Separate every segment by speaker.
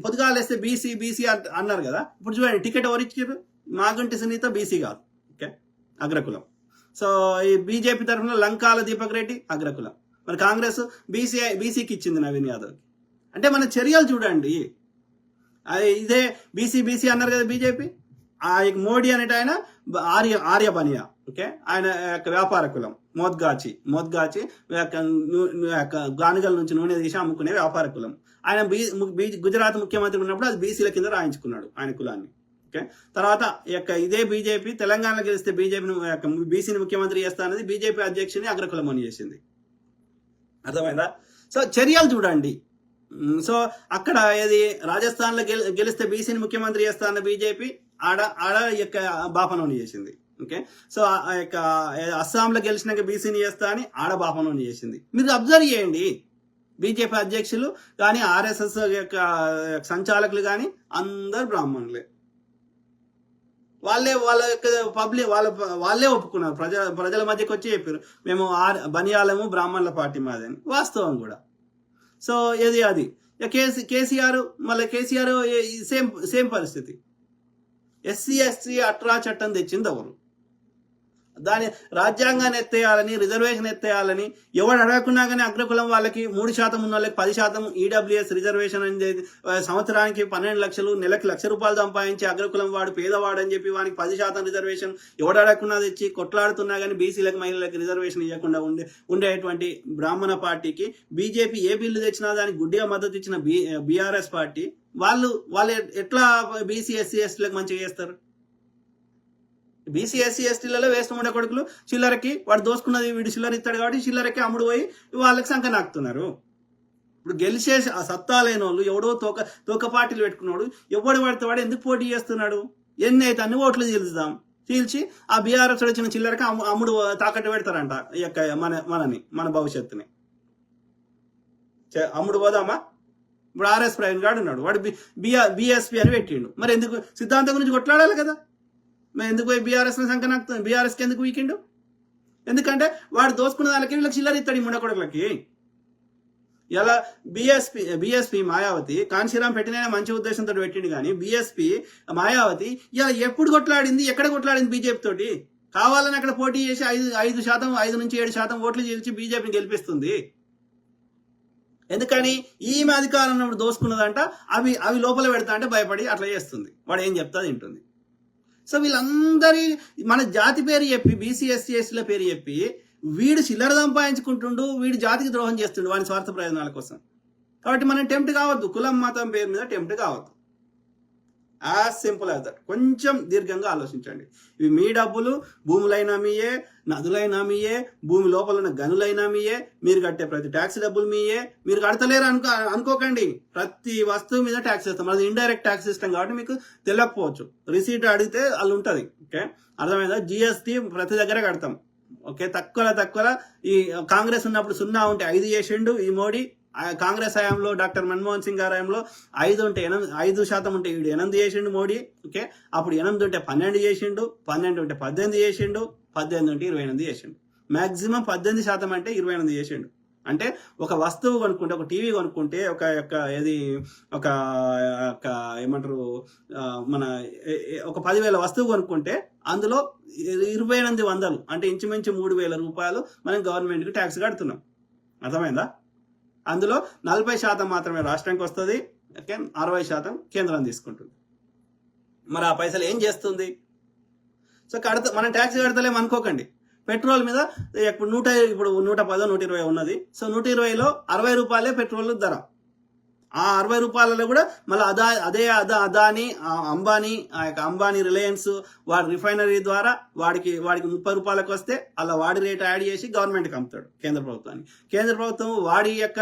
Speaker 1: పొద్దుగాలు వేస్తే BC BC అన్నారు కదా, ఇప్పుడు చూడండి టికెట్ ఎవరు ఇచ్చారు? మాగంటి సునీత బీసీ కాదు, ఓకే, అగ్రకులం. సో ఈ బీజేపీ తరఫున లంకాల దీపక్ రెడ్డి అగ్రకులం. మరి కాంగ్రెస్ బీసీకి ఇచ్చింది నవీన్ యాదవ్కి. అంటే మన చర్యలు చూడండి. ఇదే బీసీ అన్నారు కదా బీజేపీ. మోడీ అనేట ఆయన ఆర్య బనియా, ఓకే, ఆయన యొక్క వ్యాపార కులం మోద్గాచి గానుగల నుంచి నూనె తీసి అమ్ముకునే వ్యాపార కులం. ఆయన గుజరాత్ ముఖ్యమంత్రి ఉన్నప్పుడు అది బీసీల కింద రాయించుకున్నాడు ఆయన కులాన్ని, ఓకే. తర్వాత ఇదే బీజేపీ తెలంగాణలో గెలిస్తే బీసీని ముఖ్యమంత్రి చేస్తా అనేది బీజేపీ అధ్యక్షుని అగ్రకులం అని చేసింది. అర్థమైందా? సో చర్యలు చూడండి. సో అక్కడ ఏది రాజస్థాన్లో గెలిస్తే బీసీని ముఖ్యమంత్రి చేస్తా అన్న బీజేపీ ఆడ యొక్క బాపనోని చేసింది, ఓకే. సో అస్సాంలో గెలిచినాక బీసీని చేస్తా అని ఆడ బాపనోని చేసింది. మీరు అబ్జర్వ్ చేయండి. బీజేపీ అధ్యక్షులు కానీ ఆర్ఎస్ఎస్ యొక్క సంచాలకులు కానీ అందరు బ్రాహ్మణులే. వాళ్ళ వాళ్ళే ఒప్పుకున్నారు. ప్రజల మధ్యకి వచ్చి చెప్పారు మేము బనియాలము బ్రాహ్మణుల పార్టీ మాదని. వాస్తవం కూడా. సో అది కేసీఆర్ సేమ్ పరిస్థితి. ఎస్సీ అట్రా చట్టం తెచ్చింది ఎవరు? దాని రాజ్యాంగాన్ని ఎత్తేయాలని, రిజర్వేషన్ ఎత్తేయాలని ఎవడు అడగకున్నా కానీ అగ్రకులం వాళ్ళకి 3% ఉన్న వాళ్ళకి 10% ఈడబ్ల్యూఎస్ రిజర్వేషన్ అనేది సంవత్సరానికి 12 లక్షలు, నెలకి ₹1,00,000 సంపాదించి అగ్రకులం వాడు పేదవాడు అని చెప్పి వానికి 10% రిజర్వేషన్ ఎవడు అడగకున్నా తెచ్చి కొట్లాడుతున్నా కానీ బీసీలకు మహిళలకు రిజర్వేషన్ ఇవ్వకుండా ఉండేటువంటి బ్రాహ్మణ పార్టీకి బీజేపీ ఏ బిల్లు తెచ్చినా దానికి గుడ్డిగా మద్దతు ఇచ్చిన బీఆర్ఎస్ పార్టీ వాళ్ళు ఎట్లా బీసీ ఎస్సీ ఎస్టీలకు మంచిగా చేస్తారు? బీసీ ఎస్సీ ఎస్టీలలో వేస్ట్ ఉండే కొడుకులు చిల్లరకి వాడు దోసుకున్నది వీడు చిల్లర ఇస్తాడు కాబట్టి చిల్లరకి అమ్ముడు పోయి వాళ్ళకి సంఖ నాకుతున్నారు. ఇప్పుడు గెలిచే ఆ సత్తా లేని వాళ్ళు ఎవడో తోక పార్టీలు పెట్టుకున్నాడు ఎవడు పడితే వాడు ఎందుకు పోటీ చేస్తున్నాడు? ఎన్ని అయితే అన్ని ఓట్లు చీల్చి ఆ బీఆర్ఎస్ వచ్చిన చిల్లరకి అమ్ముడు తాకట్టు పెడతారంట ఈ యొక్క మన భవిష్యత్తుని. అమ్ముడు పోదామా? ఇప్పుడు ఆర్ఎస్ ప్రవీణ్ గాడు ఉన్నాడు, వాడు బీఎస్పీ అని పెట్టిండు. మరి ఎందుకు సిద్ధాంతం గురించి కొట్లాడాలి కదా? మరి ఎందుకు పోయి బీఆర్ఎస్కి ఎందుకు వీకిండు? ఎందుకంటే వాడు దోసుకున్న దానికి వీళ్ళకి చిల్లర ఇస్తాడు ఈ ముండకొడలకి. ఇలా బీఎస్పీ మాయావతి కాంశీరాం పెట్టిన మంచి ఉద్దేశంతో పెట్టిండు కానీ బీఎస్పీ మాయావతి ఇలా ఎప్పుడు కొట్లాడింది, ఎక్కడ కొట్లాడింది బీజేపీ తోటి? కావాలని అక్కడ పోటీ చేసి 5 నుంచి 7% ఓట్లు చేసి బీజేపీని గెలిపిస్తుంది. ఎందుకని? ఈమె అధికారం ఉన్నప్పుడు దోసుకున్నదంట, అవి లోపల పెడతా అంటే భయపడి అట్లా చేస్తుంది. వాడు ఏం చెప్తా తింటుంది. సో వీళ్ళందరి మన జాతి పేరు చెప్పి బీసీ ఎస్సీ ఎస్టీల పేరు చెప్పి వీడు చిల్లర సంపాదించుకుంటుండు, వీడు జాతికి ద్రోహం చేస్తుండు వాని స్వార్థ ప్రయోజనాల కోసం. కాబట్టి మనం టెంప్ట్ కావద్దు, కులం మతం పేరు మీద టెంప్ట్ కావద్దు. As simple as that. కొంచెం దీర్ఘంగా ఆలోచించండి. ఇవి మీ డబ్బులు, భూములైనా మీయే, నదులైనా మీయే, భూమి లోపల ఉన్న గనులైనా మీయే, మీరు కట్టే ప్రతి ట్యాక్స్ డబ్బులు మీయే. మీరు కడతలేరు అనుకోకండి, ప్రతి వస్తువు మీద ట్యాక్స్ వేస్తాం. అది ఇండైరెక్ట్ ట్యాక్స్ సిస్టమ్ కాబట్టి మీకు తెలియకపోవచ్చు. రిసీట్ అడిగితే వాళ్ళు ఉంటుంది, ఓకే, అర్థమైందా? జిఎస్టీ ప్రతి దగ్గర కడతాం, ఓకే. తక్కువ ఈ కాంగ్రెస్ ఉన్నప్పుడు 0 ఉంటే 5 చేసిండు ఈ మోడీ. కాంగ్రెస్ హయాంలో డాక్టర్ మన్మోహన్ సింగ్ గారి హయాంలో 5% ఉంటే 8 చేసిండు మోడీ, ఓకే. అప్పుడు 8 ఉంటే 12 చేసిండు, 12 ఉంటే 18 చేసిండు, 18 ఉంటే 28 చేసిండు. మాక్సిమం 18% అంటే 28 చేసిండు. అంటే ఒక వస్తువు కొనుక్కుంటే, ఒక టీవీ కొనుక్కుంటే, ఏమంటారు మన ఒక 10,000 వస్తువు కొనుక్కుంటే అందులో 2800 అంటే ఇంచుమించు 3,000 రూపాయలు మనం గవర్నమెంట్కి ట్యాక్స్ కడుతున్నాం. అర్థమైందా? అందులో 40% మాత్రమే రాష్ట్రానికి వస్తుంది, 60% కేంద్రం తీసుకుంటుంది. మరి ఆ పైసలు ఏం చేస్తుంది? సో మనం ట్యాక్స్ కడతలేం అనుకోకండి. పెట్రోల్ మీద ఇప్పుడు 110 120 ఉన్నది. సో 120లో 60 రూపాయలే పెట్రోల్ ధర. ఆ 60 రూపాయలలో కూడా మళ్ళీ అదాని అంబానీ రిలయన్స్ వాడి రిఫైనరీ ద్వారా వాడికి 30 రూపాయలకు వస్తే అలా వాడి రేట్ యాడ్ చేసి గవర్నమెంట్కి అమ్ముతాడు, కేంద్ర ప్రభుత్వానికి. కేంద్ర ప్రభుత్వం వాడి యొక్క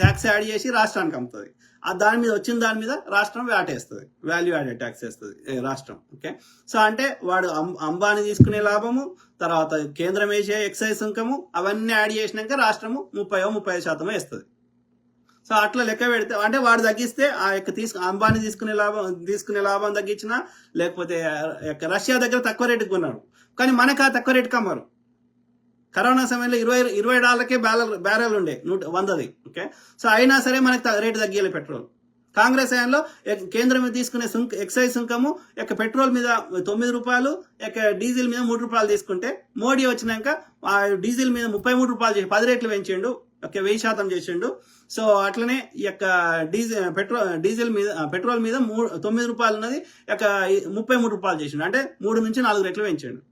Speaker 1: ట్యాక్స్ యాడ్ చేసి రాష్ట్రానికి అమ్ముతుంది. దాని మీద వచ్చిన దాని మీద రాష్ట్రం వ్యాట్ వేస్తుంది, వాల్యూ యాడెడ్ ట్యాక్స్ వేస్తుంది రాష్ట్రం, ఓకే. సో అంటే వాడు అంబానీ తీసుకునే లాభము, తర్వాత కేంద్రం వేసే ఎక్సైజ్ సుంకము అవన్నీ యాడ్ చేసినాక రాష్ట్రము 30% వేస్తుంది. సో అట్లా లెక్క పెడితే అంటే వాడు తగ్గిస్తే ఆ యొక్క అంబానీ తీసుకునే లాభం తగ్గించినా, లేకపోతే రష్యా దగ్గర తక్కువ రేటుకి కొన్నాడు కానీ మనకు ఆ తక్కువ రేటుకి అమ్మారు. కరోనా సమయంలో $20 బ్యారెల్ ఉండే 100, ఓకే. సో అయినా సరే మనకు రేటు తగ్గియాలి పెట్రోల్. కాంగ్రెస్ హయాంలో కేంద్రం మీద తీసుకునే ఎక్సైజ్ సుంకము పెట్రోల్ మీద 9 రూపాయలు, డీజిల్ మీద 3 రూపాయలు తీసుకుంటే మోడీ వచ్చినాక ఆ డీజిల్ మీద 33 రూపాయలు చేసి 10 రేట్లు పెంచిండు, 1000% చేసిండు. సో అట్లనే ఈ యొక్క డీజిల్ మీద పెట్రోల్ మీద 9 రూపాయలు ఉన్నది 33 రూపాయలు చేసిండు, అంటే 3 నుంచి 4 రెట్లు పెంచిండు.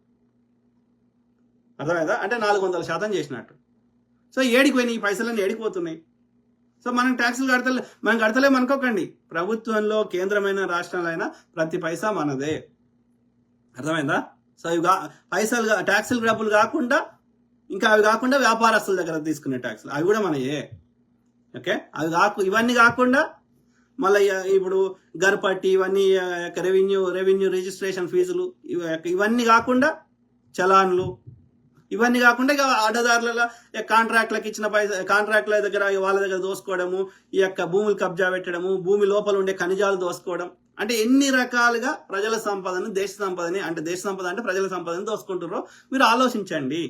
Speaker 1: అర్థమైందా? అంటే 400% చేసినట్టు. సో ఏడికి పోయినాయి ఈ పైసలన్నీ, ఏడికిపోతున్నాయి. సో మనం ట్యాక్సులు కడతలేం అనుకోకండి. ప్రభుత్వంలో కేంద్రమైన రాష్ట్రాలైనా ప్రతి పైసా మనదే. అర్థమైందా? సో ఇవి పైసలు ట్యాక్సులు డబ్బులు కాకుండా అవి కాకుండా వ్యాపారస్తుల దగ్గర తీసుకునే ట్యాక్సులు అవి కూడా మనయే. ఓకే, ఇవన్నీ కాకుండా మళ్ళీ ఇప్పుడు గర్పట్టి ఇవన్నీ రెవెన్యూ రిజిస్ట్రేషన్ ఫీజులు ఇవన్నీ కాకుండా చలాన్లు ఇవన్నీ కాకుండా ఇక అడ్డదారుల కాంట్రాక్ట్లకు ఇచ్చిన కాంట్రాక్ట్ల దగ్గర వాళ్ళ దగ్గర దోసుకోవడము, ఈ భూములు కబ్జా పెట్టడము, భూమి లోపల ఉండే ఖనిజాలు దోసుకోవడం, అంటే ఎన్ని రకాలుగా ప్రజల సంపదను దేశ సంపద అంటే ప్రజల సంపదని దోసుకుంటారో మీరు ఆలోచించండి.